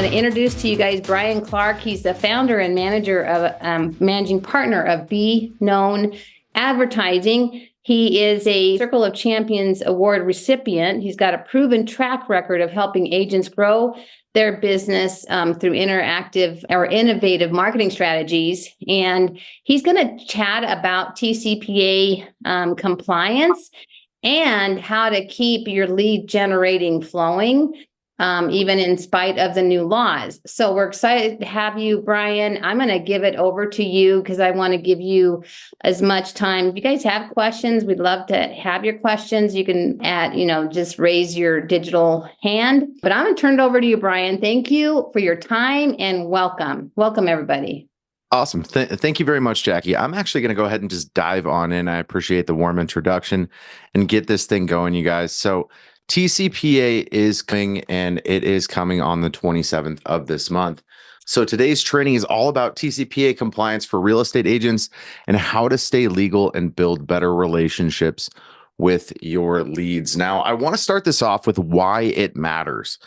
to introduce to you guys Bryan Clark. He's the founder and managing partner of Be Known Advertising. He is a Circle of Champions Award recipient. He's got a proven track record of helping agents grow their business through interactive or innovative marketing strategies. And he's going to chat about TCPA compliance and how to keep your lead generating flowing, even in spite of the new laws. So we're excited to have you, Bryan. I'm going to give it over to you because I want to give you as much time. If you guys have questions, we'd love to have your questions. You can just raise your digital hand. But I'm going to turn it over to you, Bryan. Thank you for your time and welcome. Welcome, everybody. Awesome. Thank you very much, Jackie. I'm actually going to go ahead and just dive on in. I appreciate the warm introduction and get this thing going, you guys. So TCPA is coming, and it is coming on the 27th of this month. So today's training is all about TCPA compliance for real estate agents and how to stay legal and build better relationships with your leads. Now, I want to start this off with why it matters.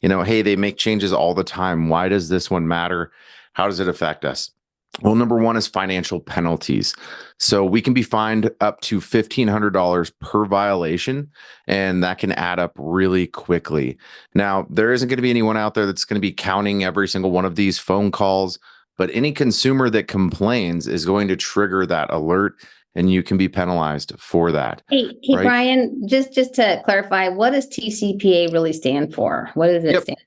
Hey, they make changes all the time. Why does this one matter? How does it affect us? Well, number one is financial penalties. So we can be fined up to $1,500 per violation, and that can add up really quickly. Now, there isn't going to be anyone out there that's going to be counting every single one of these phone calls, but any consumer that complains is going to trigger that alert, and you can be penalized for that. Hey, right? Bryan, just to clarify, what does TCPA really stand for? What does it stand for?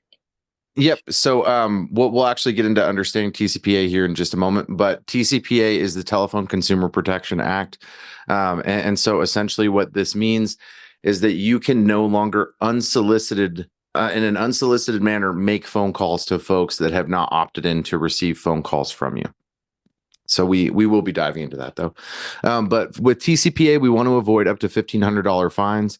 Yep. So we'll actually get into understanding TCPA here in just a moment, but TCPA is the Telephone Consumer Protection Act. And so essentially what this means is that you can no longer in an unsolicited manner, make phone calls to folks that have not opted in to receive phone calls from you. So we will be diving into that though. But with TCPA, we want to avoid up to $1,500 fines.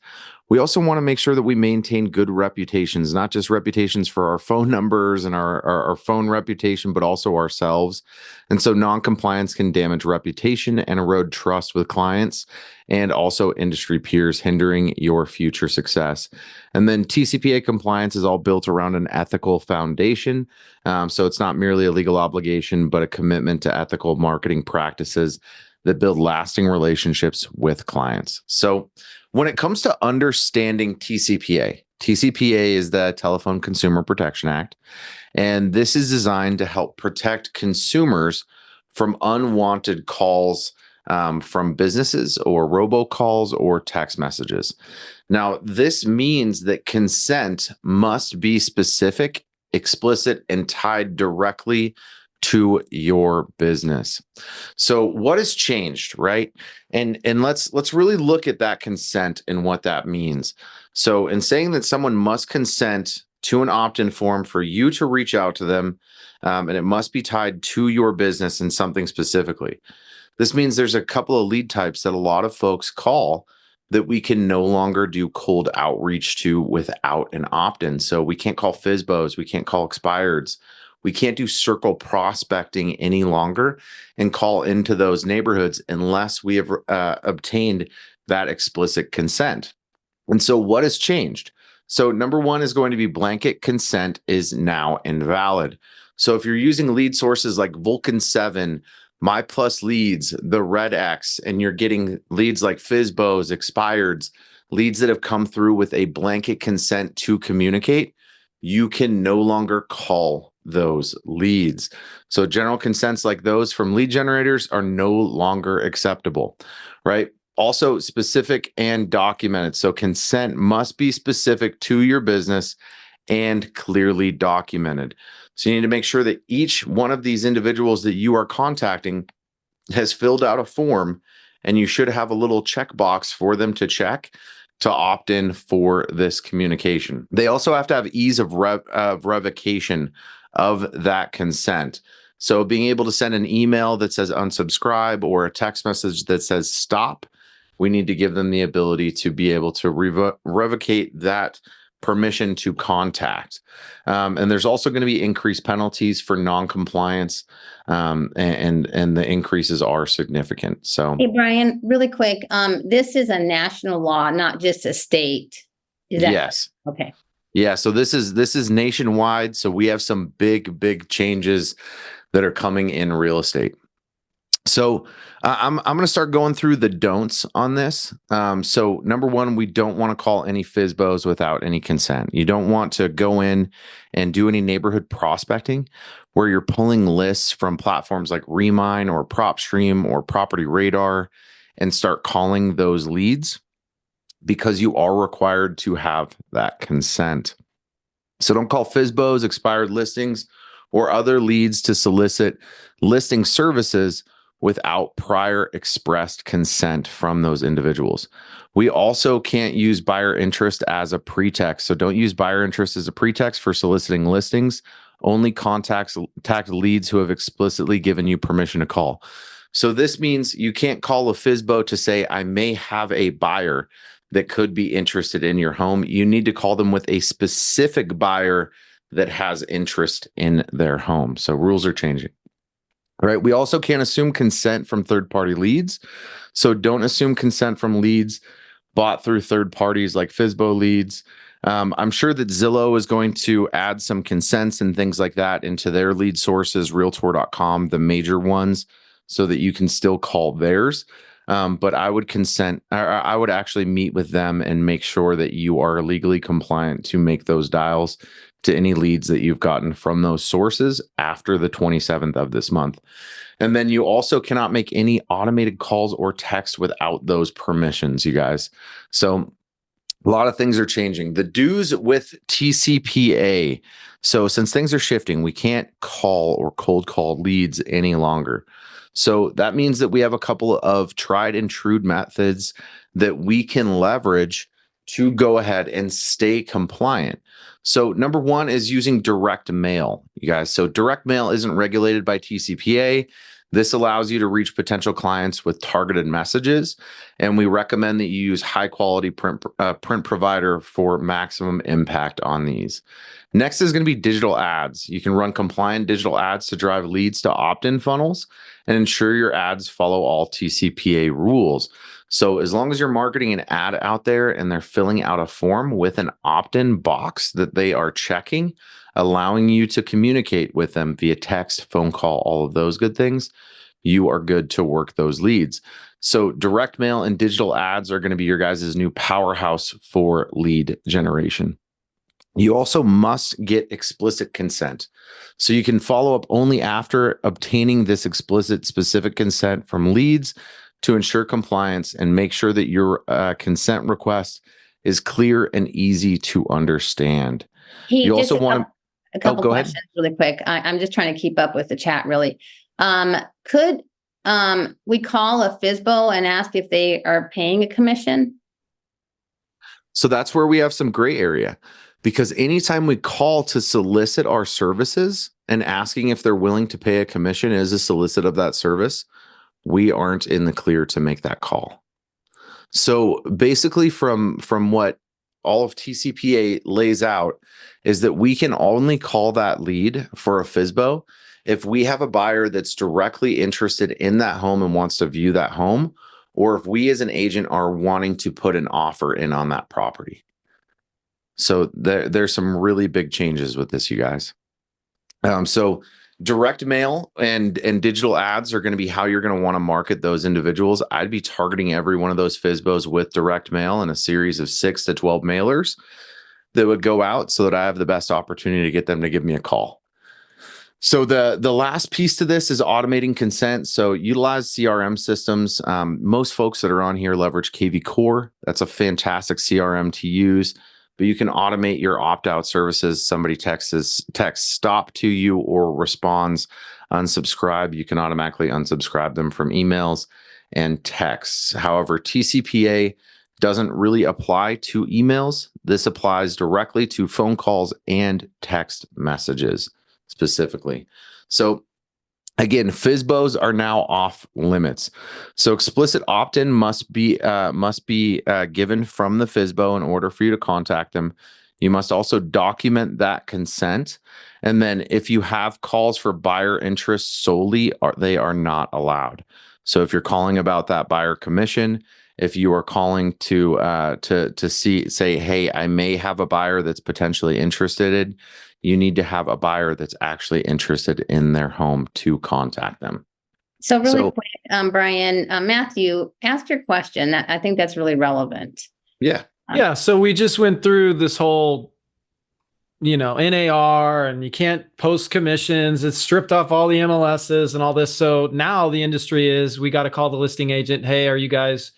We also want to make sure that we maintain good reputations, not just reputations for our phone numbers and our phone reputation, but also ourselves. And so non-compliance can damage reputation and erode trust with clients and also industry peers, hindering your future success. And then TCPA compliance is all built around an ethical foundation. So it's not merely a legal obligation, but a commitment to ethical marketing practices that build lasting relationships with clients. So when it comes to understanding TCPA is the Telephone Consumer Protection Act, and this is designed to help protect consumers from unwanted calls from businesses or robocalls or text messages. Now, this means that consent must be specific, explicit, and tied directly to your business. So what has changed, right? And let's really look at that consent and what that means. So in saying that someone must consent to an opt-in form for you to reach out to them, and it must be tied to your business and something specifically. This means there's a couple of lead types that a lot of folks call that we can no longer do cold outreach to without an opt-in. So we can't call FSBOs, we can't call expireds. We can't do circle prospecting any longer and call into those neighborhoods unless we have obtained that explicit consent. And so what has changed? So number one is going to be blanket consent is now invalid. So if you're using lead sources like Vulcan 7, My Plus Leads, the Red X, and you're getting leads like FSBOs, expireds, leads that have come through with a blanket consent to communicate, you can no longer call those leads. So general consents like those from lead generators are no longer acceptable, right? Also specific and documented. So consent must be specific to your business and clearly documented. So you need to make sure that each one of these individuals that you are contacting has filled out a form, and you should have a little checkbox for them to check to opt in for this communication. They also have to have ease of revocation of that consent. So being able to send an email that says unsubscribe or a text message that says stop, we need to give them the ability to be able to revocate that permission to contact. And there's also going to be increased penalties for non-compliance, and the increases are significant. So, hey, Bryan, really quick, this is a national law, not just a state. Is that yes? Okay. Yeah, so this is nationwide. So we have some big changes that are coming in real estate. So I'm going to start going through the don'ts on this. So number one, we don't want to call any FSBOs without any consent. You don't want to go in and do any neighborhood prospecting where you're pulling lists from platforms like Remine or PropStream or Property Radar and start calling those leads because you are required to have that consent. So don't call FSBOs, expired listings, or other leads to solicit listing services without prior expressed consent from those individuals. We also can't use buyer interest as a pretext. So don't use buyer interest as a pretext for soliciting listings. Only contact leads who have explicitly given you permission to call. So this means you can't call a FSBO to say, I may have a buyer that could be interested in your home. You need to call them with a specific buyer that has interest in their home. So rules are changing. All right. We also can't assume consent from third-party leads. So don't assume consent from leads bought through third parties like FSBO leads. I'm sure that Zillow is going to add some consents and things like that into their lead sources, Realtor.com, the major ones, so that you can still call theirs. But I would I would actually meet with them and make sure that you are legally compliant to make those dials to any leads that you've gotten from those sources after the 27th of this month. And then you also cannot make any automated calls or texts without those permissions, you guys. So a lot of things are changing. The do's with TCPA. So since things are shifting, we can't call or cold call leads any longer. So that means that we have a couple of tried and true methods that we can leverage to go ahead and stay compliant. So number one is using direct mail, you guys. So direct mail isn't regulated by TCPA. This allows you to reach potential clients with targeted messages, and we recommend that you use high quality print provider for maximum impact on these. Next is going to be digital ads. You can run compliant digital ads to drive leads to opt-in funnels and ensure your ads follow all TCPA rules. So as long as you're marketing an ad out there and they're filling out a form with an opt-in box that they are checking, allowing you to communicate with them via text, phone call, all of those good things, you are good to work those leads. So direct mail and digital ads are going to be your guys' new powerhouse for lead generation. You also must get explicit consent. So you can follow up only after obtaining this explicit specific consent from leads to ensure compliance and make sure that your consent request is clear and easy to understand. He You just also want to, a couple go ahead. questions really quick. I'm just trying to keep up with the chat really. Could we call a FSBO and ask if they are paying a commission? So that's where we have some gray area, because anytime we call to solicit our services and asking if they're willing to pay a commission as a solicit of that service, we aren't in the clear to make that call. So basically from what all of TCPA lays out is that we can only call that lead for a FSBO if we have a buyer that's directly interested in that home and wants to view that home, or if we as an agent are wanting to put an offer in on that property. So there's some really big changes with this, you guys. So direct mail and digital ads are going to be how you're going to want to market those individuals. I'd be targeting every one of those FSBOs with direct mail and a series of 6 to 12 mailers that would go out so that I have the best opportunity to get them to give me a call. So the last piece to this is automating consent. So utilize CRM systems. Most folks that are on here leverage KV Core. That's a fantastic CRM to use. But you can automate your opt-out services. Somebody texts stop to you or responds unsubscribe. You can automatically unsubscribe them from emails and texts. However, TCPA doesn't really apply to emails. This applies directly to phone calls and text messages specifically. So again, FSBOs are now off limits. So explicit opt-in must be given from the FSBO in order for you to contact them. You must also document that consent. And then if you have calls for buyer interest solely, they are not allowed. So if you're calling about that buyer commission, if you are calling to say, hey, I may have a buyer that's potentially interested, you need to have a buyer that's actually interested in their home to contact them. So really So- quick, Bryan, Matthew, ask your question. I think that's really relevant. Yeah. Yeah. So we just went through this whole, NAR, and you can't post commissions. It's stripped off all the MLSs and all this. So now the industry is, we got to call the listing agent. Hey, are you guys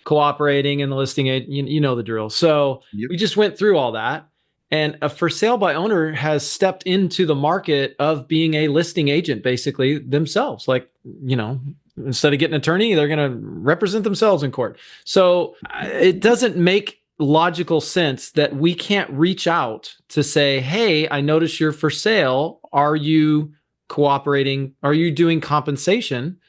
cooperating? And the listing agent, you know the drill. So we just went through all that. And a for sale by owner has stepped into the market of being a listing agent, basically themselves. Like, instead of getting an attorney, they're going to represent themselves in court. So it doesn't make logical sense that we can't reach out to say, hey, I notice you're for sale. Are you cooperating? Are you doing compensation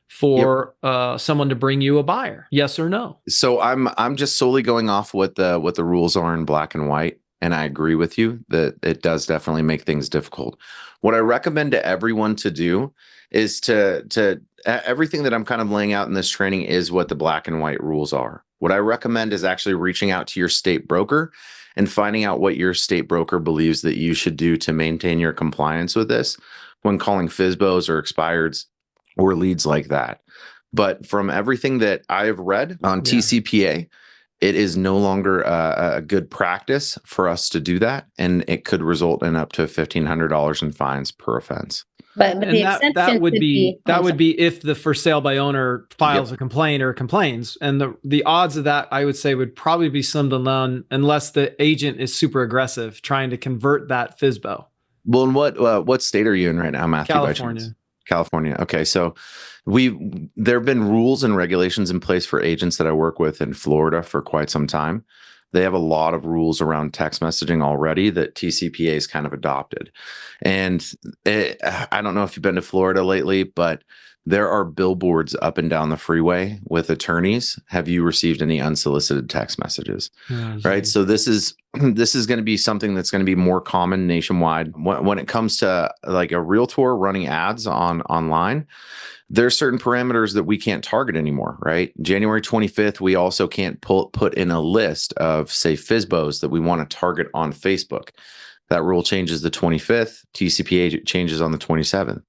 for someone to bring you a buyer? Yes or no? So I'm just solely going off what the rules are in black and white. And I agree with you that it does definitely make things difficult. What I recommend to everyone to do is to everything that I'm kind of laying out in this training is what the black and white rules are. What I recommend is actually reaching out to your state broker and finding out what your state broker believes that you should do to maintain your compliance with this when calling FSBOs or expireds or leads like that. But from everything that I have read on TCPA, it is no longer a good practice for us to do that, and it could result in up to $1,500 in fines per offense. But the exception that would could be I'm would sorry. be if the for sale by owner files a complaint or complains, and the odds of that, I would say, would probably be slim to none unless the agent is super aggressive trying to convert that FSBO. Well, and what state are you in right now, Matthew? California. By chance? California. Okay, so there have been rules and regulations in place for agents that I work with in Florida for quite some time. They have a lot of rules around text messaging already that TCPA has kind of adopted. And I don't know if you've been to Florida lately, but there are billboards up and down the freeway with attorneys. Have you received any unsolicited text messages? Right. So this is going to be something that's going to be more common nationwide when it comes to like a realtor running ads online. There's certain parameters that we can't target anymore, right? January 25th, we also can't put in a list of, say, FSBOs that we want to target on Facebook. That rule changes the 25th. TCPA changes on the 27th.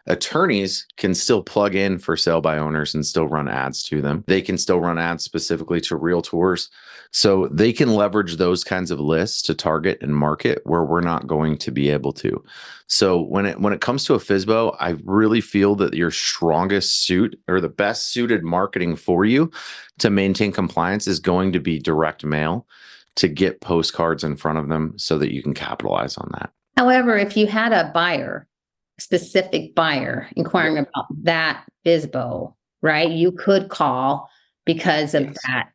Attorneys can still plug in for sale by owners and still run ads to them. They can still run ads specifically to realtors. So they can leverage those kinds of lists to target and market where we're not going to be able to. So when it comes to a FSBO, I really feel that your strongest suit or the best suited marketing for you to maintain compliance is going to be direct mail to get postcards in front of them so that you can capitalize on that. However, if you had a specific buyer inquiring about that FSBO, right? You could call because of that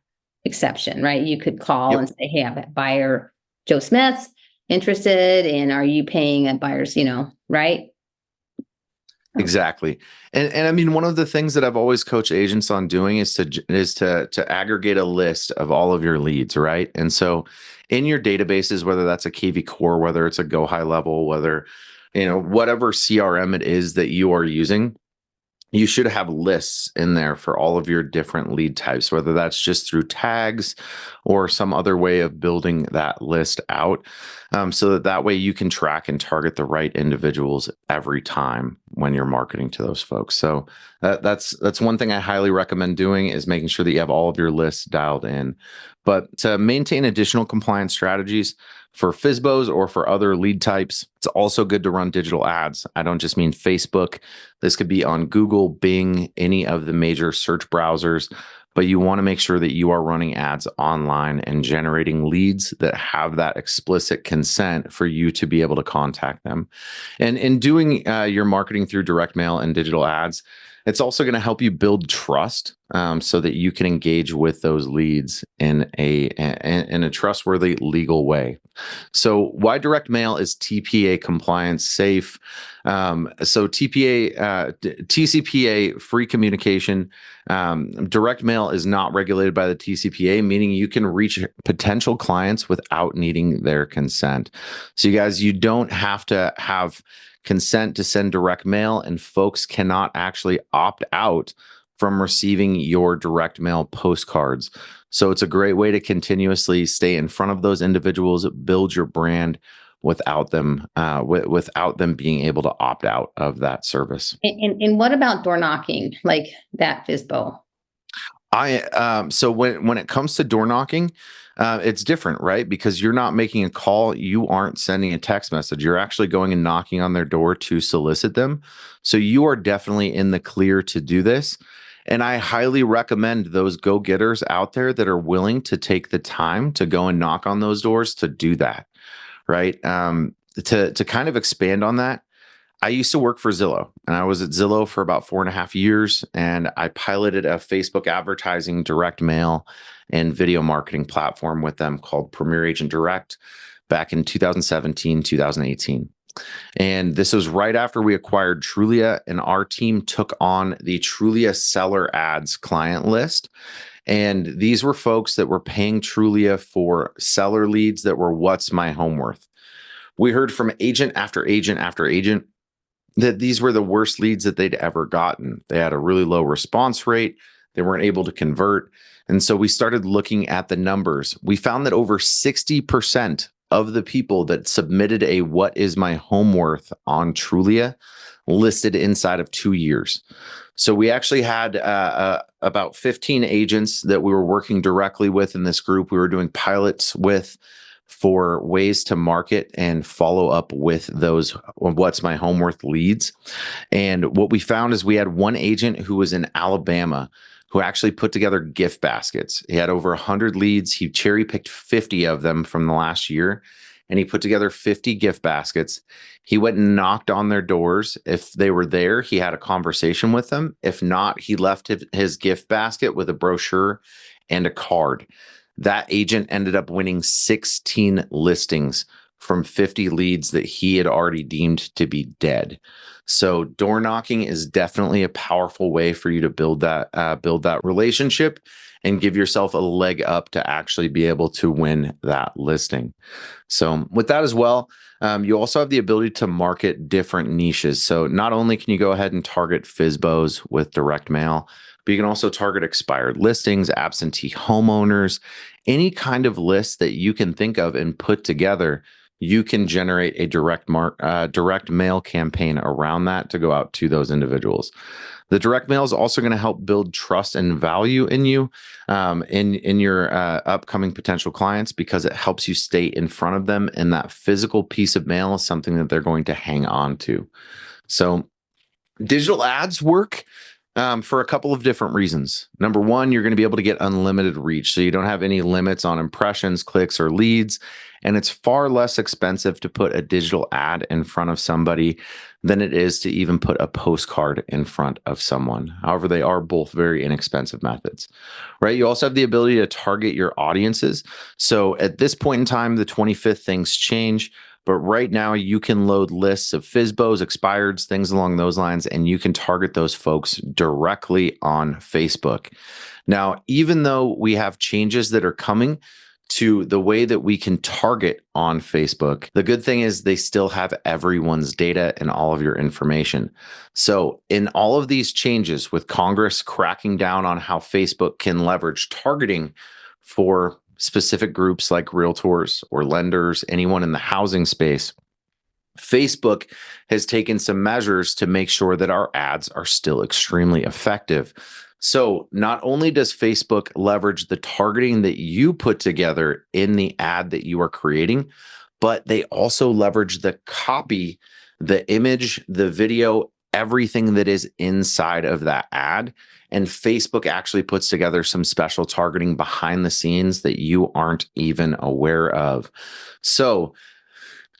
exception, right? You could call and say, hey, I have a buyer, Joe Smith, interested, and are you paying a buyer's, right? Exactly. And I mean, one of the things that I've always coached agents on doing is to aggregate a list of all of your leads, right? And so in your databases, whether that's a KV Core, whether it's a Go High Level, whether whatever CRM it is that you are using, you should have lists in there for all of your different lead types, whether that's just through tags or some other way of building that list out, so that way you can track and target the right individuals every time when you're marketing to those folks. So that's one thing I highly recommend doing, is making sure that you have all of your lists dialed in. But to maintain additional compliance strategies for FSBOs or for other lead types, it's also good to run digital ads. I don't just mean Facebook. This could be on Google, Bing, any of the major search browsers, but you want to make sure that you are running ads online and generating leads that have that explicit consent for you to be able to contact them. And in doing your marketing through direct mail and digital ads, it's also going to help you build trust, so that you can engage with those leads in a trustworthy, legal way. So why direct mail is TPA compliance safe? So TCPA free communication. Direct mail is not regulated by the TCPA, meaning you can reach potential clients without needing their consent. So you guys, you don't have to have consent to send direct mail, and folks cannot actually opt out from receiving your direct mail postcards. So it's a great way to continuously stay in front of those individuals, build your brand without them without them being able to opt out of that service. And what about door knocking, like that FISBO? So when it comes to door knocking, it's different, right? Because you're not making a call, you aren't sending a text message. You're actually going and knocking on their door to solicit them. So you are definitely in the clear to do this. And I highly recommend those go-getters out there that are willing to take the time to go and knock on those doors to do that, right? To kind of expand on that, I used to work for Zillow, and I was at Zillow for about 4.5 years, and I piloted a Facebook advertising, direct mail, and video marketing platform with them called Premier Agent Direct back in 2017, 2018. And this was right after we acquired Trulia, and our team took on the Trulia seller ads client list. And these were folks that were paying Trulia for seller leads that were what's my home worth. We heard from agent after agent after agent that these were the worst leads that they'd ever gotten. They had a really low response rate. They weren't able to convert. And so we started looking at the numbers. We found that over 60% of the people that submitted a what is my home worth on Trulia listed inside of 2 years. So we actually had about 15 agents that we were working directly with in this group. We were doing pilots with for ways to market and follow up with those what's my home worth leads. And what we found is we had one agent who was in Alabama who actually put together gift baskets. He had over 100 leads. He cherry picked 50 of them from the last year, and he put together 50 gift baskets. He went and knocked on their doors. If they were there, he had a conversation with them. If not, he left his gift basket with a brochure and a card. That agent ended up winning 16 listings from 50 leads that he had already deemed to be dead. So door knocking is definitely a powerful way for you to build that relationship and give yourself a leg up to actually be able to win that listing. So with that as well, you also have the ability to market different niches. So not only can you go ahead and target FISBOs with direct mail, but you can also target expired listings, absentee homeowners, any kind of list that you can think of and put together. You can generate a direct mail campaign around that to go out to those individuals. The direct mail is also going to help build trust and value in you, in your upcoming potential clients, because it helps you stay in front of them. And that physical piece of mail is something that they're going to hang on to. So digital ads work for a couple of different reasons. Number one, you're going to be able to get unlimited reach. So you don't have any limits on impressions, clicks, or leads. And it's far less expensive to put a digital ad in front of somebody than it is to even put a postcard in front of someone. However, they are both very inexpensive methods, right? You also have the ability to target your audiences. So at this point in time, the 25th, things change. But right now, you can load lists of FISBOs, expireds, things along those lines, and you can target those folks directly on Facebook. Now, even though we have changes that are coming to the way that we can target on Facebook, the good thing is they still have everyone's data and all of your information. So in all of these changes, with Congress cracking down on how Facebook can leverage targeting for specific groups like realtors or lenders, anyone in the housing space, Facebook has taken some measures to make sure that our ads are still extremely effective. So not only does Facebook leverage the targeting that you put together in the ad that you are creating, but they also leverage the copy, the image, the video, everything that is inside of that ad. And Facebook actually puts together some special targeting behind the scenes that you aren't even aware of. So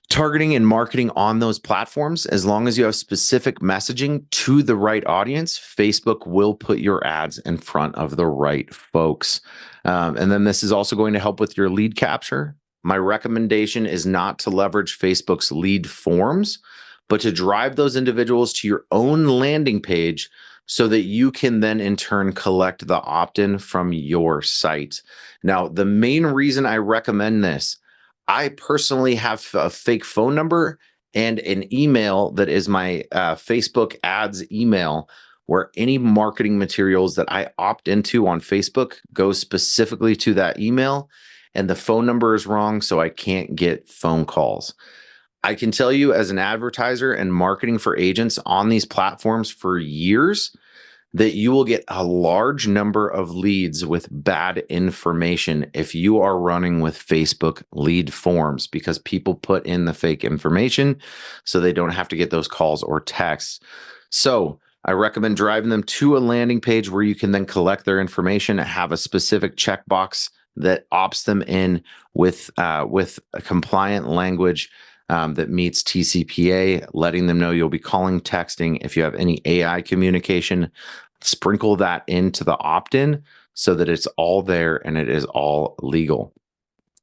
targeting and marketing on those platforms, as long as you have specific messaging to the right audience, Facebook will put your ads in front of the right folks. And then this is also going to help with your lead capture. My recommendation is not to leverage Facebook's lead forms, but to drive those individuals to your own landing page so that you can then in turn collect the opt-in from your site. Now, the main reason I recommend this, I personally have a fake phone number and an email that is my Facebook ads email where any marketing materials that I opt into on Facebook go specifically to that email, and the phone number is wrong, so I can't get phone calls. I can tell you, as an advertiser and marketing for agents on these platforms for years, that you will get a large number of leads with bad information if you are running with Facebook lead forms, because people put in the fake information so they don't have to get those calls or texts. So I recommend driving them to a landing page where you can then collect their information and have a specific checkbox that opts them in with a compliant language that meets TCPA, letting them know you'll be calling, texting. If you have any AI communication, sprinkle that into the opt-in so that it's all there and it is all legal.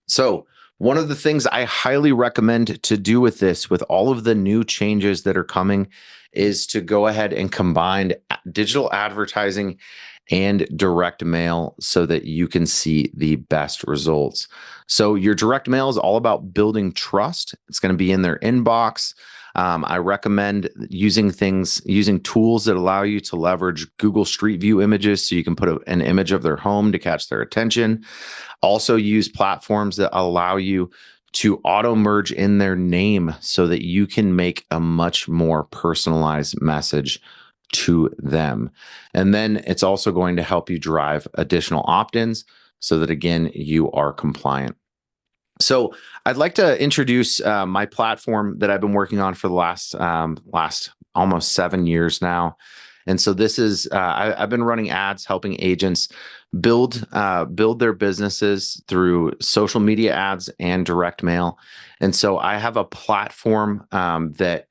So one of the things I highly recommend to do with this, with all of the new changes that are coming, is to go ahead and combine digital advertising and direct mail so that you can see the best results. So your direct mail is all about building trust. It's going to be in their inbox. I recommend using tools that allow you to leverage Google Street View images so you can put an image of their home to catch their attention. Also use platforms that allow you to auto merge in their name so that you can make a much more personalized message to them. And then it's also going to help you drive additional opt-ins so that, again, you are compliant. So I'd like to introduce my platform that I've been working on for the last almost 7 years now. And so this is I've been running ads, helping agents build their businesses through social media ads and direct mail. And so I have a platform that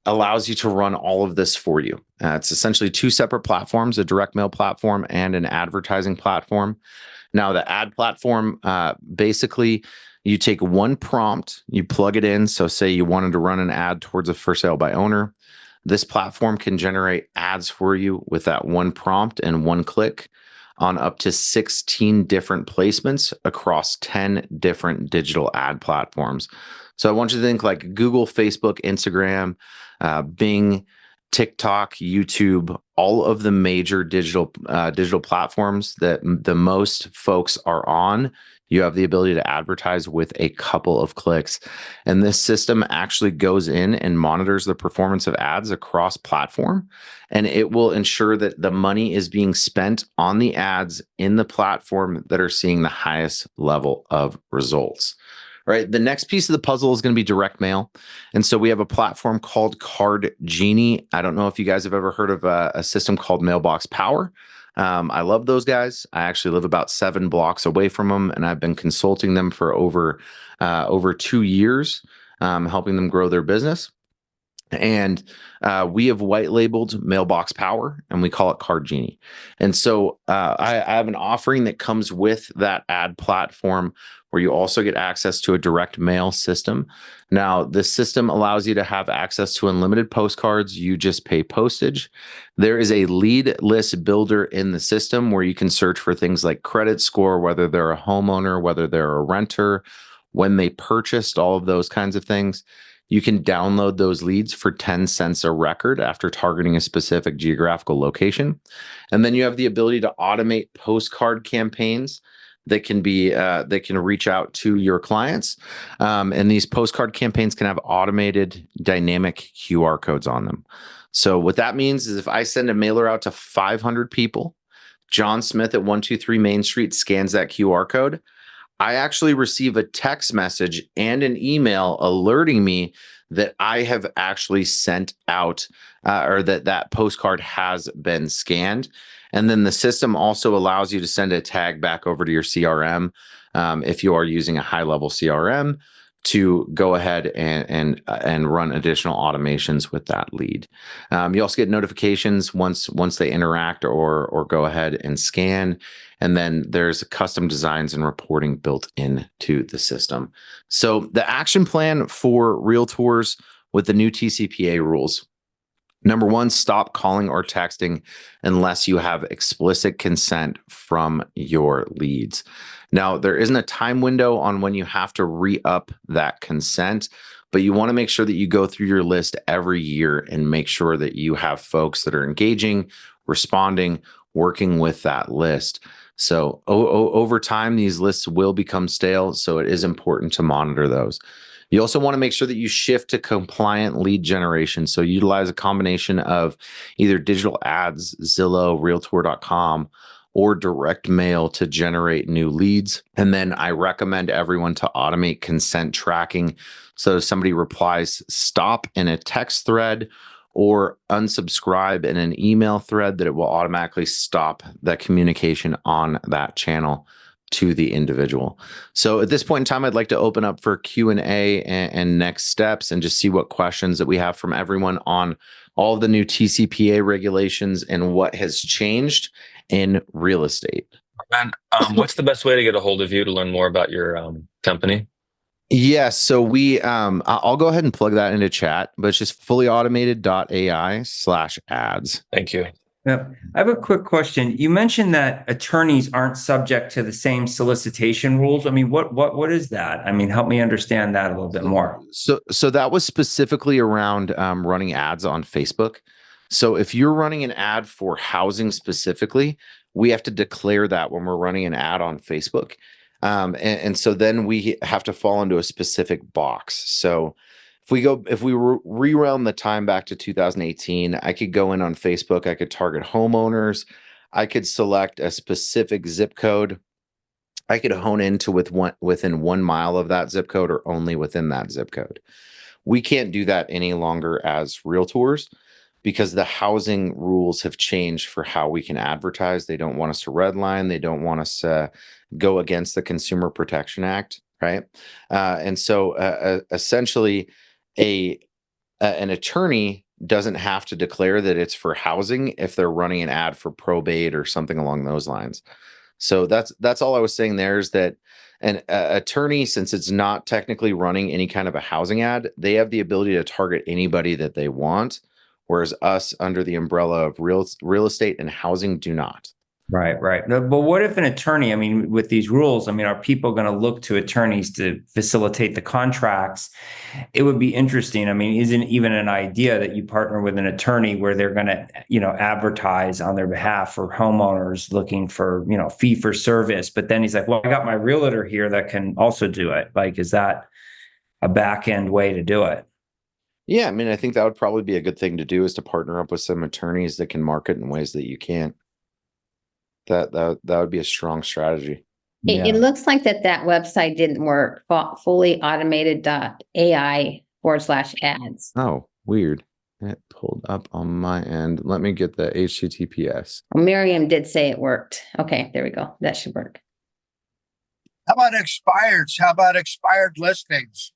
allows you to run all of this for you. It's essentially two separate platforms, a direct mail platform and an advertising platform. Now, the ad platform, basically, you take one prompt, you plug it in. So say you wanted to run an ad towards a for sale by owner. This platform can generate ads for you with that one prompt and one click on up to 16 different placements across 10 different digital ad platforms. So I want you to think like Google, Facebook, Instagram, Bing, TikTok, YouTube, all of the major digital platforms that the most folks are on. You have the ability to advertise with a couple of clicks. And this system actually goes in and monitors the performance of ads across platform. And it will ensure that the money is being spent on the ads in the platform that are seeing the highest level of results. Right. The next piece of the puzzle is going to be direct mail. And so we have a platform called Card Genie. I don't know if you guys have ever heard of a system called Mailbox Power. I love those guys. I actually live about 7 blocks away from them, and I've been consulting them for over 2 years, helping them grow their business. And we have white labeled Mailbox Power, and we call it Card Genie. And so I have an offering that comes with that ad platform where you also get access to a direct mail system. Now, this system allows you to have access to unlimited postcards. You just pay postage. There is a lead list builder in the system where you can search for things like credit score, whether they're a homeowner, whether they're a renter, when they purchased, all of those kinds of things. You can download those leads for 10 cents a record after targeting a specific geographical location. And then you have the ability to automate postcard campaigns that can reach out to your clients. And these postcard campaigns can have automated dynamic QR codes on them. So what that means is if I send a mailer out to 500 people, John Smith at 123 Main Street scans that QR code. I actually receive a text message and an email alerting me that I have actually sent out or that postcard has been scanned. And then the system also allows you to send a tag back over to your CRM if you are using a high-level CRM to go ahead and run additional automations with that lead. You also get notifications once they interact or go ahead and scan. And then there's custom designs and reporting built into the system. So the action plan for realtors with the new TCPA rules. Number 1, stop calling or texting unless you have explicit consent from your leads. Now, there isn't a time window on when you have to re-up that consent. but you want to make sure that you go through your list every year and make sure that you have folks that are engaging, responding, working with that list. So over time, these lists will become stale. So it is important to monitor those. You also want to make sure that you shift to compliant lead generation. So utilize a combination of either digital ads, Zillow, Realtor.com, or direct mail to generate new leads. And then I recommend everyone to automate consent tracking. So if somebody replies stop in a text thread or unsubscribe in an email thread, that it will automatically stop that communication on that channel to the individual. So at this point in time, I'd like to open up for Q&A and next steps and just see what questions that we have from everyone on all of the new TCPA regulations and what has changed in real estate. And what's the best way to get a hold of you to learn more about your company? Yes. So I'll go ahead and plug that into chat, but it's just fullyautomated.ai/ads. Thank you. Yep. I have a quick question. You mentioned that attorneys aren't subject to the same solicitation rules. I mean, what is that? I mean, help me understand that a little bit more. So that was specifically around running ads on Facebook. So if you're running an ad for housing specifically, we have to declare that when we're running an ad on Facebook. And so then we have to fall into a specific box. So if we rewound the time back to 2018, I could go in on Facebook, I could target homeowners, I could select a specific zip code, I could hone into within 1 mile of that zip code or only within that zip code. We can't do that any longer as realtors because the housing rules have changed for how we can advertise. They don't want us to redline. They don't want us to go against the Consumer Protection Act, right? And so essentially, an attorney doesn't have to declare that it's for housing if they're running an ad for probate or something along those lines. So that's all I was saying there is that an attorney, since it's not technically running any kind of a housing ad, they have the ability to target anybody that they want, whereas us under the umbrella of real estate and housing do not. Right. But what if an attorney, I mean, with these rules, I mean, are people going to look to attorneys to facilitate the contracts? It would be interesting. I mean, isn't even an idea that you partner with an attorney where they're going to, advertise on their behalf for homeowners looking for, fee for service. But then he's like, well, I got my realtor here that can also do it. Like, is that a back end way to do it? Yeah. I mean, I think that would probably be a good thing to do, is to partner up with some attorneys that can market in ways that you can't. That would be a strong strategy. It looks like that website didn't work. Fullyautomated.ai/ads. Oh, weird. It pulled up on my end. Let me get the HTTPS. Well, Miriam did say it worked. Okay, there we go. That should work. How about expireds? How about expired listings?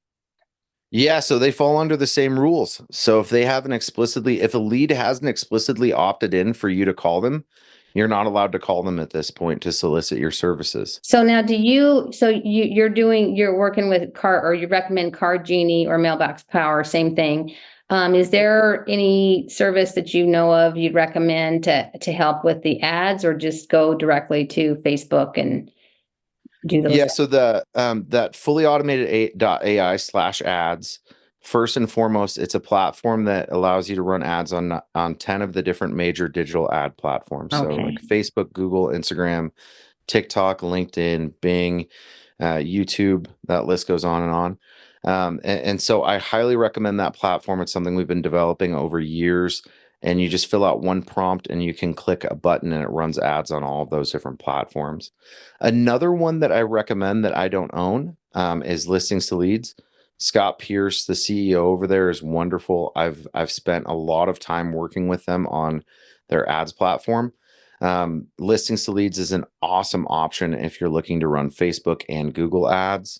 Yeah, so they fall under the same rules. So if a lead hasn't explicitly opted in for you to call them, you're not allowed to call them at this point to solicit your services. So now you're working with you recommend Car Genie or Mailbox Power, same thing. Is there any service that you know of you'd recommend to help with the ads, or just go directly to Facebook and do those? Yeah, so that fullyautomated.ai/ads, first and foremost, it's a platform that allows you to run ads on 10 of the different major digital ad platforms. So like Facebook, Google, Instagram, TikTok, LinkedIn, Bing, YouTube, that list goes on and on. And so I highly recommend that platform. It's something we've been developing over years, and you just fill out one prompt and you can click a button and it runs ads on all of those different platforms. Another one that I recommend that I don't own is Listings to Leads. Scott Pierce, the CEO over there, is wonderful. I've spent a lot of time working with them on their ads platform. Listings to Leads is an awesome option if you're looking to run Facebook and Google ads,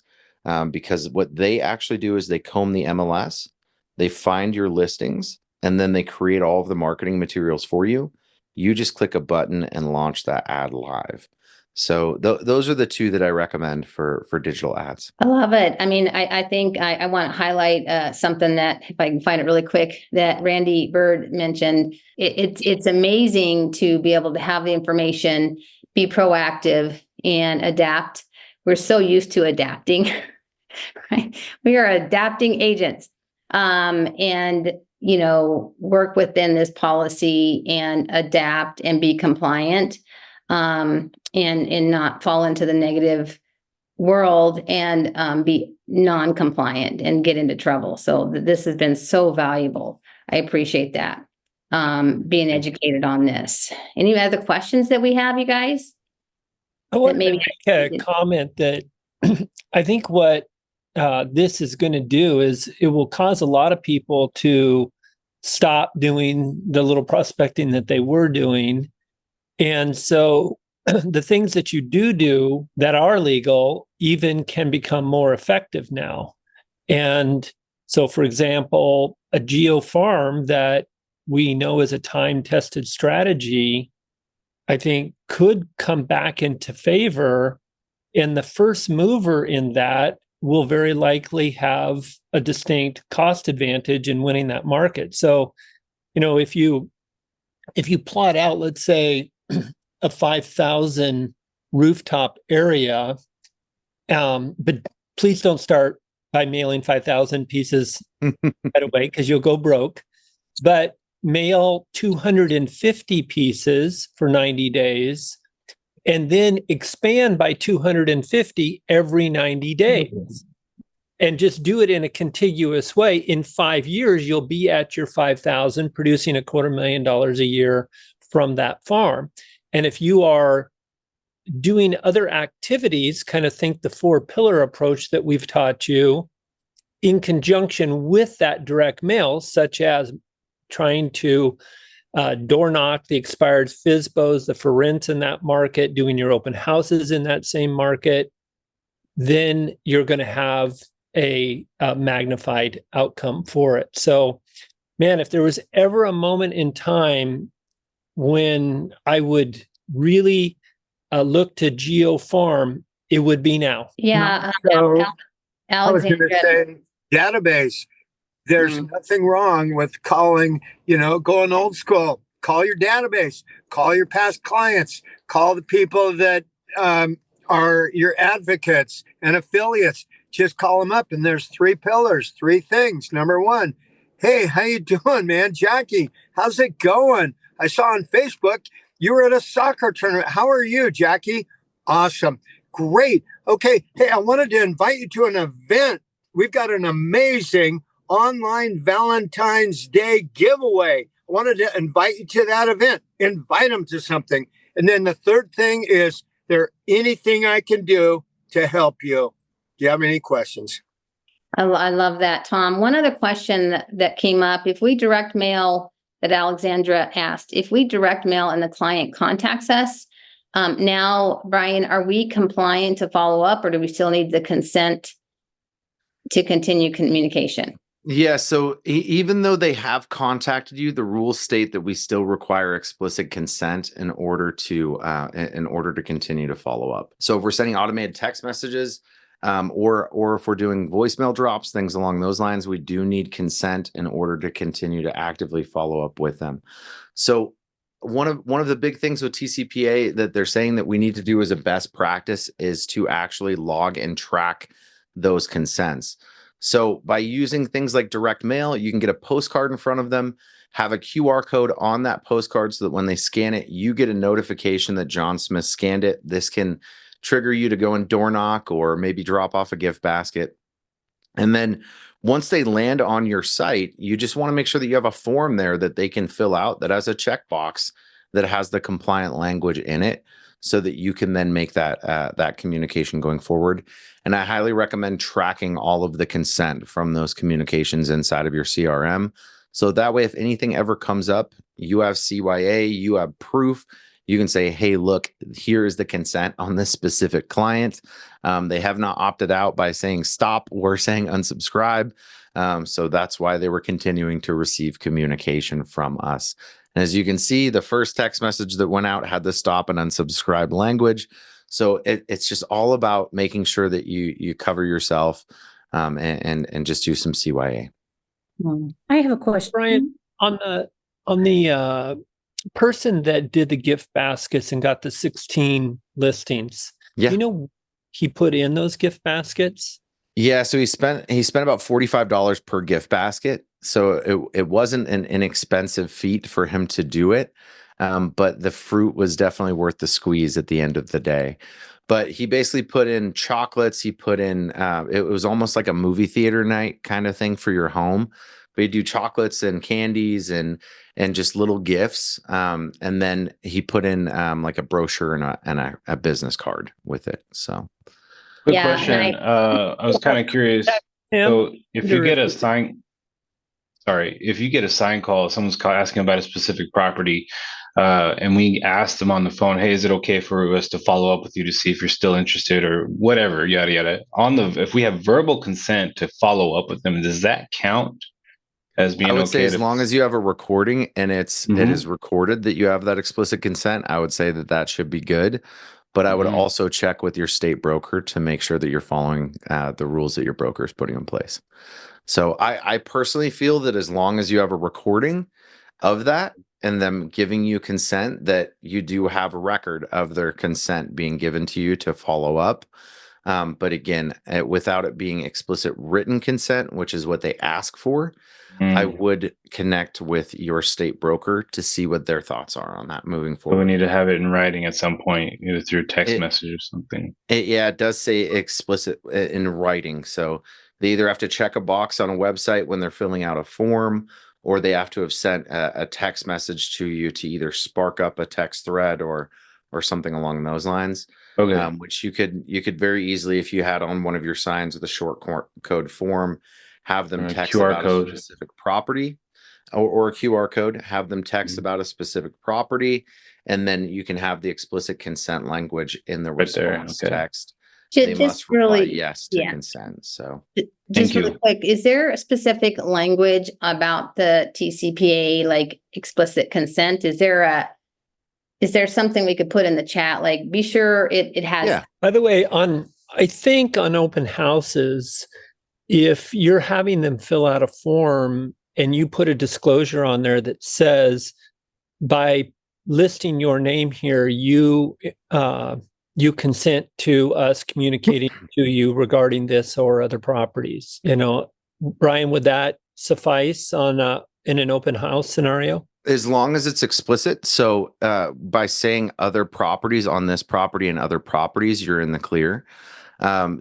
because what they actually do is they comb the MLS, they find your listings, and then they create all of the marketing materials for you. You just click a button and launch that ad live. So those are the two that I recommend for digital ads. I love it. I mean, I think I want to highlight something that, if I can find it really quick, that Randy Bird mentioned. It's amazing to be able to have the information, be proactive, and adapt. We're so used to adapting. Right? We are adapting agents, and work within this policy and adapt and be compliant, and not fall into the negative world and be non-compliant and get into trouble. So this has been so valuable. I appreciate that. Being educated on this. Any other questions that we have, you guys? I want to maybe- make a comment that I think what this is going to do is it will cause a lot of people to stop doing the little prospecting that they were doing. And so the things that you do that are legal even can become more effective now. And so, for example, a geo farm that we know is a time-tested strategy, I think could come back into favor. And the first mover in that will very likely have a distinct cost advantage in winning that market. So, if you plot out, let's say, a 5,000 rooftop area, but please don't start by mailing 5,000 pieces right away because you'll go broke. But mail 250 pieces for 90 days and then expand by 250 every 90 days. And just do it in a contiguous way. In 5 years, you'll be at your 5,000, producing $250,000 a year from that farm. And if you are doing other activities, kind of think the 4-pillar approach that we've taught you in conjunction with that direct mail, such as trying to door knock the expired FSBOs, the for rents in that market, doing your open houses in that same market, then you're going to have a magnified outcome for it. So, man, if there was ever a moment in time when I would really look to geo farm, it would be now. Yeah. So, I was going Alexandra. to say database. There's nothing wrong with calling, going old school. Call your database, call your past clients, call the people that are your advocates and affiliates. Just call them up. And there's 3 pillars, 3 things. Number 1, hey, how you doing, man? Jackie, how's it going? I saw on Facebook you were at a soccer tournament. How are you, Jackie? Awesome. Great. Okay. Hey, I wanted to invite you to an event. We've got an amazing online Valentine's Day giveaway. I wanted to invite you to that event. Invite them to something. And then the third thing is there anything I can do to help you? Do you have any questions? I love that, Tom. One other question that came up, if we direct mail, that Alexandra asked, if we direct mail and the client contacts us, now, Bryan, are we compliant to follow up, or do we still need the consent to continue communication? Yeah, so even though they have contacted you, the rules state that we still require explicit consent in order to continue to follow up. So if we're sending automated text messages, or if we're doing voicemail drops, things along those lines, we do need consent in order to continue to actively follow up with them. So one of the big things with TCPA that they're saying that we need to do as a best practice is to actually log and track those consents. So by using things like direct mail, you can get a postcard in front of them, have a QR code on that postcard so that when they scan it, you get a notification that John Smith scanned it. This can trigger you to go and door knock or maybe drop off a gift basket. And then once they land on your site, you just want to make sure that you have a form there that they can fill out that has a checkbox that has the compliant language in it, so that you can then make that communication going forward. And I highly recommend tracking all of the consent from those communications inside of your CRM. So that way, if anything ever comes up, you have CYA, you have proof. You can say, hey, look, here is the consent on this specific client. They have not opted out by saying stop or saying unsubscribe. So that's why they were continuing to receive communication from us. And as you can see, the first text message that went out had the stop and unsubscribe language. So it's just all about making sure that you cover yourself and just do some CYA. I have a question. Bryan, on the person that did the gift baskets and got the 16 listings, Yeah. he put in those gift baskets? Yeah, so he spent about $45 per gift basket. So it wasn't an inexpensive feat for him to do it. But the fruit was definitely worth the squeeze at the end of the day. But he basically put in chocolates. He put in it was almost like a movie theater night kind of thing for your home. But you do chocolates and candies and just little gifts. And then he put in like a brochure and a business card with it. So Quick Yeah, and question. I was kind of curious. Tim, So if you get a Directly. if you get a sign call, someone's asking about a specific property, and we ask them on the phone, hey, is it okay for us to follow up with you to see if you're still interested or whatever, yada yada. If we have verbal consent to follow up with them, does that count as I being would say okay as long as you have a recording and it Mhm. is recorded that you have that explicit consent, I would say that that should be good. But I would Mhm. also check with your state broker to make sure that you're following the rules that your broker is putting in place. So I personally feel that as long as you have a recording of that and them giving you consent, that you do have a record of their consent being given to you to follow up. But again, without it being explicit written consent, which is what they ask for, I Mm. would connect with your state broker to see what their thoughts are on that moving So we forward. need to have it in writing at some point, either through text It, message or something. yeah, it does say explicit in writing. So they either have to check a box on a website when they're filling out a form, or they have to have sent a text message to you to either spark up a text thread or something along those lines. Okay. Which you could very easily, if you had on one of your signs with a short code form, have them Or a text QR about a code. specific property or a QR code, have them text Mhm. about a specific property, and then you can have the explicit consent language in the Right there. response Okay. text. They just must reply really, yes to yeah, consent. So just Thank really you. quick, is there a specific language about the TCPA, like explicit consent? Is there something we could put in the chat? Like, be sure it has. yeah, By the way, I think on open houses, if you're having them fill out a form and you put a disclosure on there that says, by listing your name here, you consent to us communicating to you regarding this or other properties. Brian, would that suffice in an open house scenario? as long as it's explicit. So by saying other properties on this property and other properties, you're in the clear.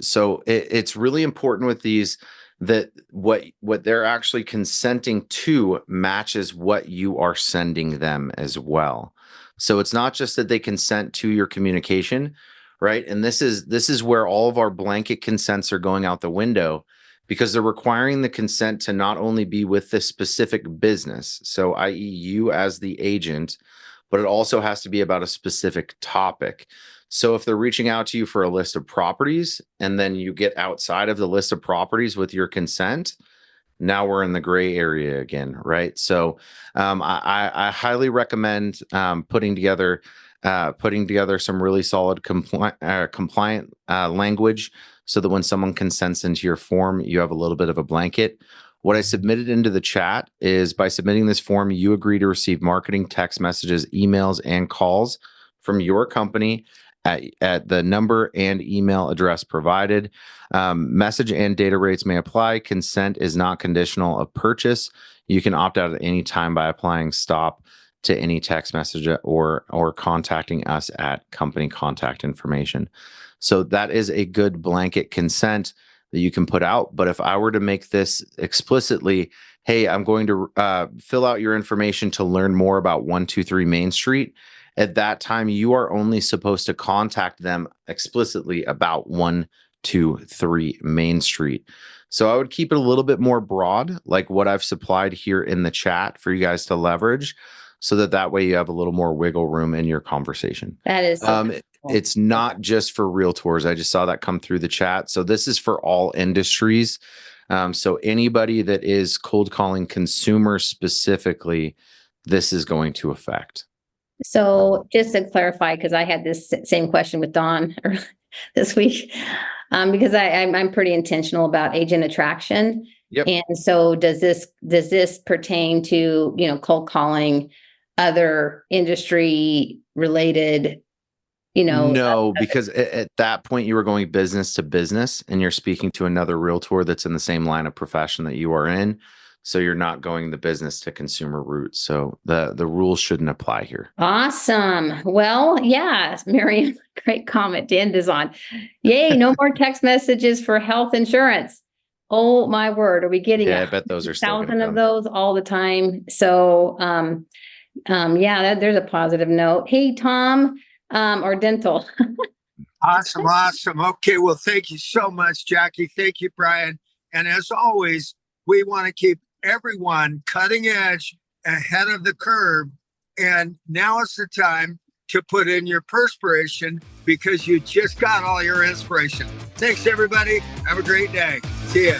So it's really important with these that what they're actually consenting to matches what you are sending them as well. So it's not just that they consent to your communication, right? And this is where all of our blanket consents are going out the window because they're requiring the consent to not only be with the specific business, so i.e. you as the agent, but it also has to be about a specific topic. So if they're reaching out to you for a list of properties and then you get outside of the list of properties with your consent, now we're in the gray area again, right? So I highly recommend putting together some really solid compliant language so that when someone consents into your form, you have a little bit of a blanket. What I submitted into the chat is by submitting this form, you agree to receive marketing text messages, emails, and calls from your company at the number and email address provided. Message and data rates may apply. Consent is not conditional of purchase. You can opt out at any time by applying stop to any text message or contacting us at company contact information. So that is a good blanket consent that you can put out. But if I were to make this explicitly, hey, I'm going to fill out your information to learn more about 123 Main Street. At that time, you are only supposed to contact them explicitly about 123 Main Street. So I would keep it a little bit more broad, like what I've supplied here in the chat for you guys to leverage, so that way you have a little more wiggle room in your conversation. That is so It's not just for realtors. I just saw that come through the chat. So this is for all industries. So anybody that is cold calling consumers specifically, this is going to affect. So just to clarify, because I had this same question with Dawn this week, because I'm pretty intentional about agent attraction. Yep. And so does this pertain to, cold calling other industry related No, because at that point you were going business to business and you're speaking to another realtor that's in the same line of profession that you are in. So you're not going the business to consumer route. So the rules shouldn't apply here. Awesome. Well, yeah, Miriam, great comment to end this on. Yay, no more text messages for health insurance. Oh my word, are we getting Yeah, I bet those are still 1,000 gonna of come. those all the time? So, yeah, there's a positive note. Hey, Tom, or dental. Awesome. Awesome. Okay. Well, thank you so much, Jackie. Thank you, Brian. And as always, we want to keep everyone cutting edge, ahead of the curve. And now is the time to put in your perspiration because you just got all your inspiration. Thanks, everybody. Have a great day. See ya.